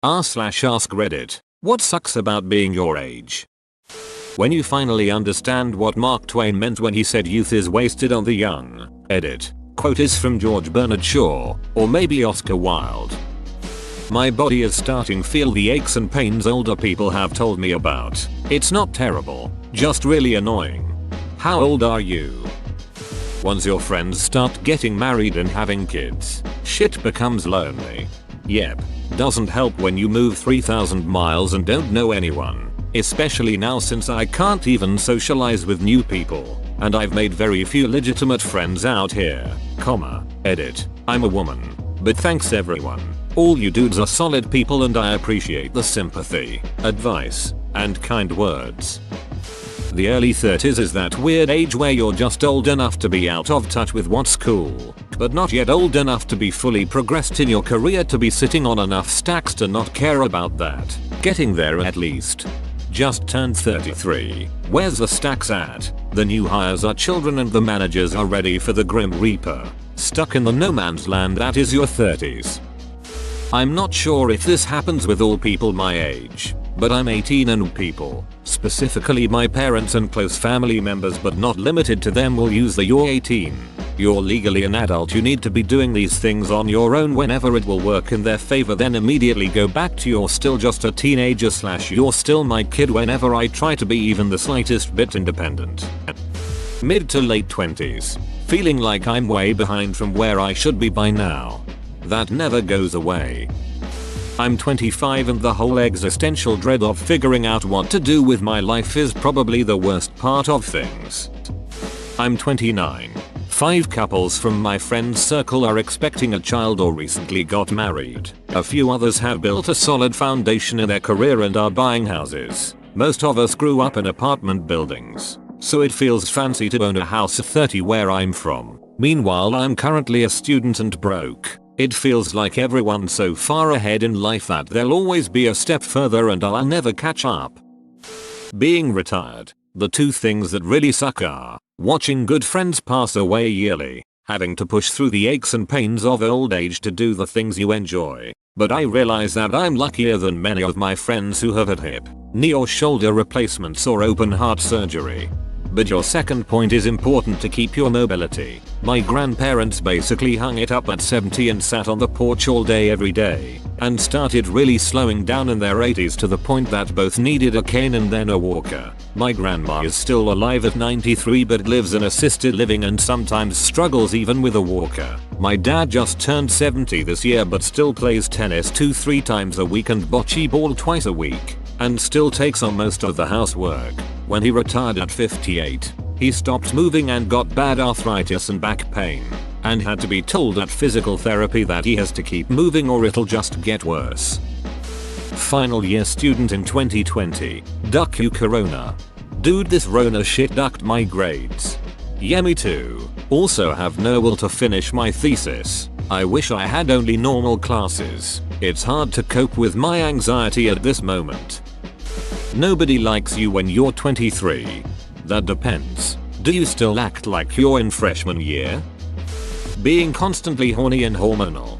r/AskReddit. What sucks about being your age? When you finally understand what Mark Twain meant when he said youth is wasted on the young. Edit. Quote is from George Bernard Shaw, or maybe Oscar Wilde. My body is starting to feel the aches and pains older people have told me about. It's not terrible, just really annoying. How old are you? Once your friends start getting married and having kids, shit becomes lonely. Yep. Doesn't help when you move 3,000 miles and don't know anyone. Especially now since I can't even socialize with new people. And I've made very few legitimate friends out here. Edit. I'm a woman. But thanks everyone. All you dudes are solid people and I appreciate the sympathy, advice, and kind words. The early 30s is that weird age where you're just old enough to be out of touch with what's cool, but not yet old enough to be fully progressed in your career to be sitting on enough stacks to not care about that. Getting there at least. Just turned 33. Where's the stacks at? The new hires are children and the managers are ready for the Grim Reaper. Stuck in the no man's land that is your 30s. I'm not sure if this happens with all people my age, but I'm 18 and people, specifically my parents and close family members but not limited to them, will use the "you're 18. You're legally an adult, you need to be doing these things on your own" whenever it will work in their favor, then immediately go back to "you're still just a teenager" / "you're still my kid" whenever I try to be even the slightest bit independent. Mid to late 20s. Feeling like I'm way behind from where I should be by now. That never goes away. I'm 25 and the whole existential dread of figuring out what to do with my life is probably the worst part of things. I'm 29. 5 couples from my friend's circle are expecting a child or recently got married. A few others have built a solid foundation in their career and are buying houses. Most of us grew up in apartment buildings, so it feels fancy to own a house at 30 where I'm from. Meanwhile, I'm currently a student and broke. It feels like everyone's so far ahead in life that they'll always be a step further and I'll never catch up. Being retired. The two things that really suck are watching good friends pass away yearly, having to push through the aches and pains of old age to do the things you enjoy. But I realize that I'm luckier than many of my friends who have had hip, knee or shoulder replacements or open heart surgery. But your second point is important to keep your mobility. My grandparents basically hung it up at 70 and sat on the porch all day every day, and started really slowing down in their 80s to the point that both needed a cane and then a walker. My grandma is still alive at 93 but lives in assisted living and sometimes struggles even with a walker. My dad just turned 70 this year but still plays tennis 2-3 times a week and bocce ball twice a week, and still takes on most of the housework. When he retired at 58, he stopped moving and got bad arthritis and back pain, and had to be told at physical therapy that he has to keep moving or it'll just get worse. Final year student in 2020. Duck you corona. Dude, this Rona shit ducked my grades. Yeah, me too. Also have no will to finish my thesis. I wish I had only normal classes. It's hard to cope with my anxiety at this moment. Nobody likes you when you're 23. That depends. Do you still act like you're in freshman year? Being constantly horny and hormonal.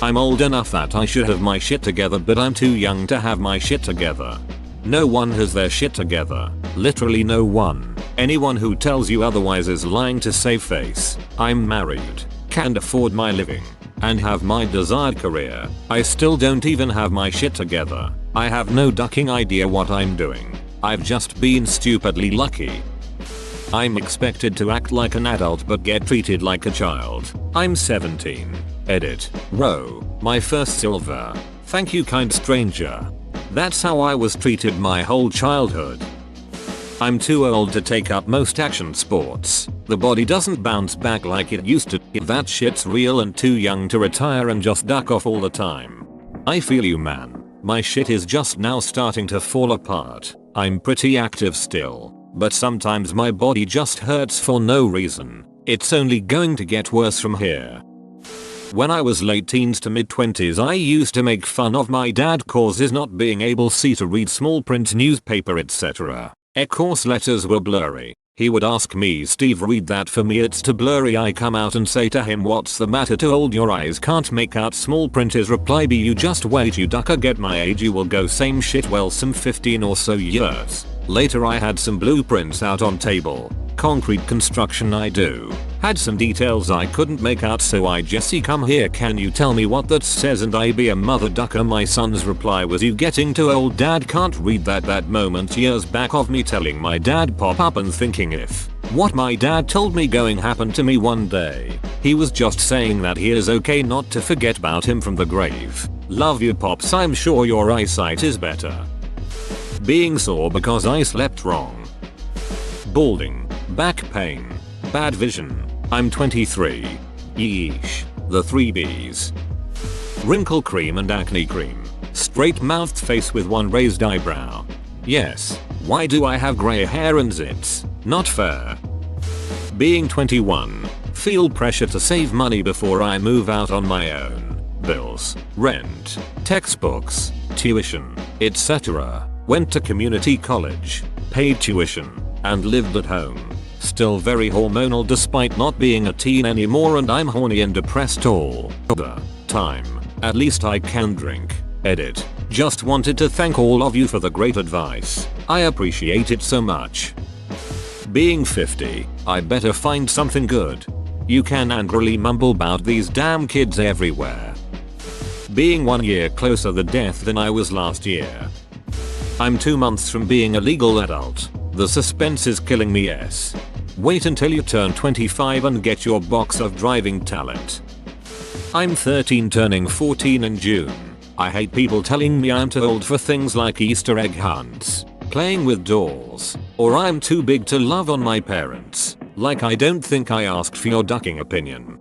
I'm old enough that I should have my shit together but I'm too young to have my shit together. No one has their shit together. Literally no one. Anyone who tells you otherwise is lying to save face. I'm married, can afford my living, and have my desired career. I still don't even have my shit together. I have no ducking idea what I'm doing. I've just been stupidly lucky. I'm expected to act like an adult but get treated like a child. I'm 17. Edit. Row. My first silver. Thank you, kind stranger. That's how I was treated my whole childhood. I'm too old to take up most action sports. The body doesn't bounce back like it used to. That shit's real, and too young to retire and just duck off all the time. I feel you, man. My shit is just now starting to fall apart. I'm pretty active still, but sometimes my body just hurts for no reason. It's only going to get worse from here. When I was late teens to mid 20s, I used to make fun of my dad causes not being able to read small print newspaper, etc. Of course letters were blurry, He would ask me, Steve, read that for me, it's too blurry. I come out and say to him, what's the matter, too old, your eyes can't make out small print. His reply be, you just wait, you ducker, get my age, you will go same shit. Well, some 15 or so years later I had some blueprints out on table. Concrete construction I do. Had some details I couldn't make out, so I, Jesse, come here, can you tell me what that says? And I be a mother ducker. My son's reply was, you getting too old, dad, can't read that. That moment years back of me telling my dad pop up and thinking if what my dad told me going happened to me one day, he was just saying that he is okay not to forget about him from the grave. Love you, Pops, I'm sure your eyesight is better. Being sore because I slept wrong. Balding. Back pain. Bad vision. I'm 23. Yeesh. The 3 B's. Wrinkle cream and acne cream. Straight-mouthed face with one raised eyebrow. Yes. Why do I have grey hair and zits? Not fair. Being 21. Feel pressure to save money before I move out on my own. Bills, rent, textbooks, tuition, etc. Went to community college, paid tuition, and lived at home. Still very hormonal despite not being a teen anymore, and I'm horny and depressed all the time. At least I can drink. Edit. Just wanted to thank all of you for the great advice. I appreciate it so much. Being 50. I better find something good. You can angrily mumble about these damn kids everywhere. Being 1 year closer to death than I was last year. I'm 2 months from being a legal adult. The suspense is killing me. Yes. Wait until you turn 25 and get your box of driving talent. I'm 13 turning 14 in June. I hate people telling me I'm too old for things like Easter egg hunts, playing with dolls, or I'm too big to love on my parents. Like, I don't think I asked for your ducking opinion.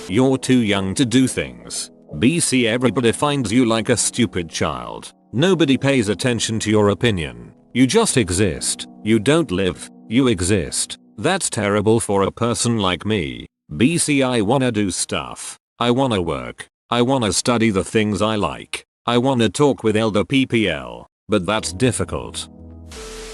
You're too young to do things. BC, everybody finds you like a stupid child. Nobody pays attention to your opinion. You just exist. You don't live, you exist. That's terrible for a person like me. BC, I wanna do stuff. I wanna work. I wanna study the things I like. I wanna talk with elder PPL. But that's difficult.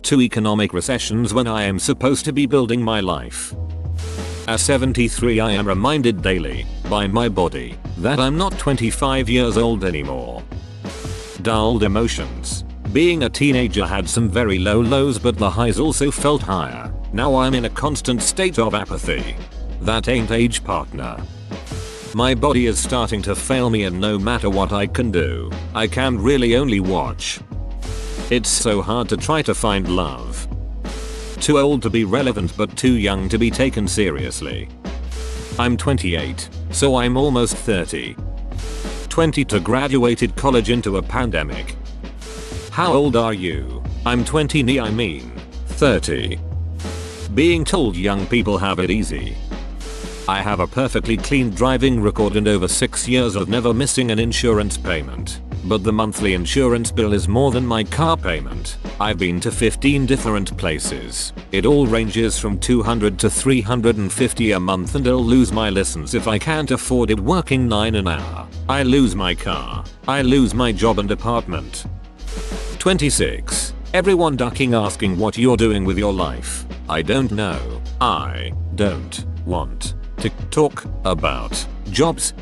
2 economic recessions when I am supposed to be building my life. At 73 I am reminded daily, by my body, that I'm not 25 years old anymore. Dulled emotions. Being a teenager had some very low lows, but the highs also felt higher. Now I'm in a constant state of apathy. That ain't age, partner. My body is starting to fail me, and no matter what I can do, I can really only watch. It's so hard to try to find love. Too old to be relevant but too young to be taken seriously. I'm 28, so I'm almost 30. 22 graduated college into a pandemic. How old are you? I'm 20, I mean 30. Being told young people have it easy. I have a perfectly clean driving record and over 6 years of never missing an insurance payment. But the monthly insurance bill is more than my car payment. I've been to 15 different places. It all ranges from $200 to $350 a month, and I'll lose my license if I can't afford it working 9 an hour. I lose my car. I lose my job and apartment. 26. Everyone ducking, asking what you're doing with your life. I don't know. I don't want to talk about jobs.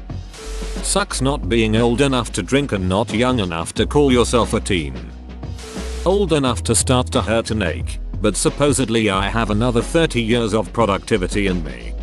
Sucks not being old enough to drink and not young enough to call yourself a teen. Old enough to start to hurt and ache, but supposedly I have another 30 years of productivity in me.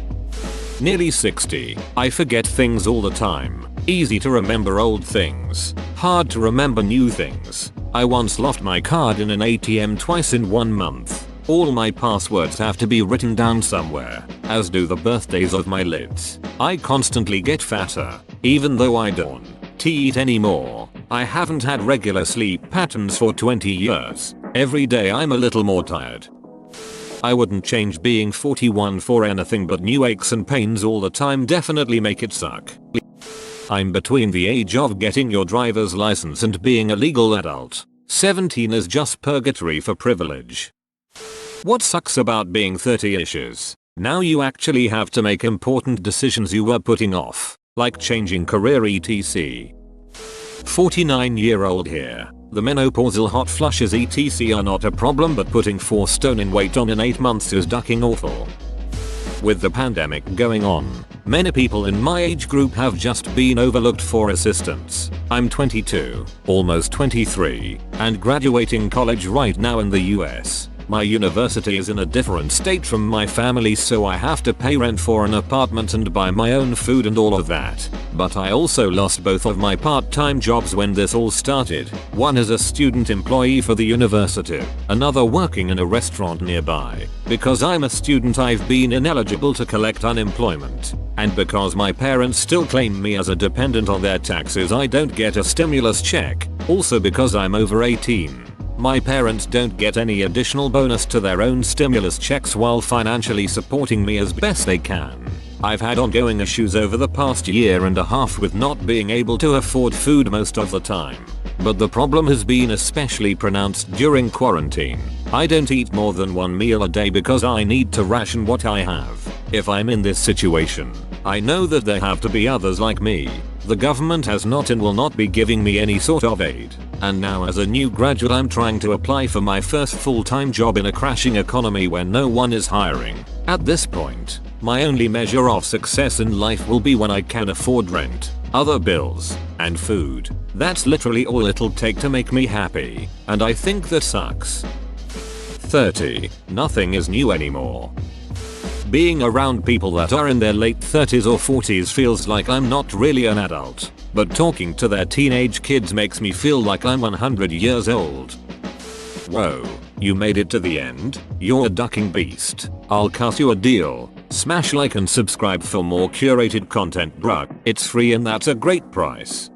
Nearly 60. I forget things all the time. Easy to remember old things. Hard to remember new things. I once lost my card in an ATM twice in 1 month. All my passwords have to be written down somewhere, as do the birthdays of my lids. I constantly get fatter, even though I don't eat anymore. I haven't had regular sleep patterns for 20 years. Every day I'm a little more tired. I wouldn't change being 41 for anything, but new aches and pains all the time definitely make it suck. I'm between the age of getting your driver's license and being a legal adult. 17 is just purgatory for privilege. What sucks about being 30-ish is, now you actually have to make important decisions you were putting off, like changing career etc. 49-year-old here. The menopausal hot flushes etc are not a problem, but putting 4 stone in weight on in 8 months is ducking awful. With the pandemic going on, many people in my age group have just been overlooked for assistance. I'm 22, almost 23, and graduating college right now in the US. My university is in a different state from my family, so I have to pay rent for an apartment and buy my own food and all of that. But I also lost both of my part-time jobs when this all started. One as a student employee for the university, another working in a restaurant nearby. Because I'm a student, I've been ineligible to collect unemployment. And because my parents still claim me as a dependent on their taxes, I don't get a stimulus check. Also because I'm over 18. My parents don't get any additional bonus to their own stimulus checks while financially supporting me as best they can. I've had ongoing issues over the past year and a half with not being able to afford food most of the time. But the problem has been especially pronounced during quarantine. I don't eat more than 1 meal a day because I need to ration what I have. If I'm in this situation, I know that there have to be others like me. The government has not and will not be giving me any sort of aid. And now as a new graduate, I'm trying to apply for my first full-time job in a crashing economy where no one is hiring. At this point, my only measure of success in life will be when I can afford rent, other bills, and food. That's literally all it'll take to make me happy, and I think that sucks. 30. Nothing is new anymore. Being around people that are in their late 30s or 40s feels like I'm not really an adult, but talking to their teenage kids makes me feel like I'm 100 years old. Whoa, you made it to the end? You're a ducking beast. I'll cut you a deal. Smash like and subscribe for more curated content, bruh. It's free and that's a great price.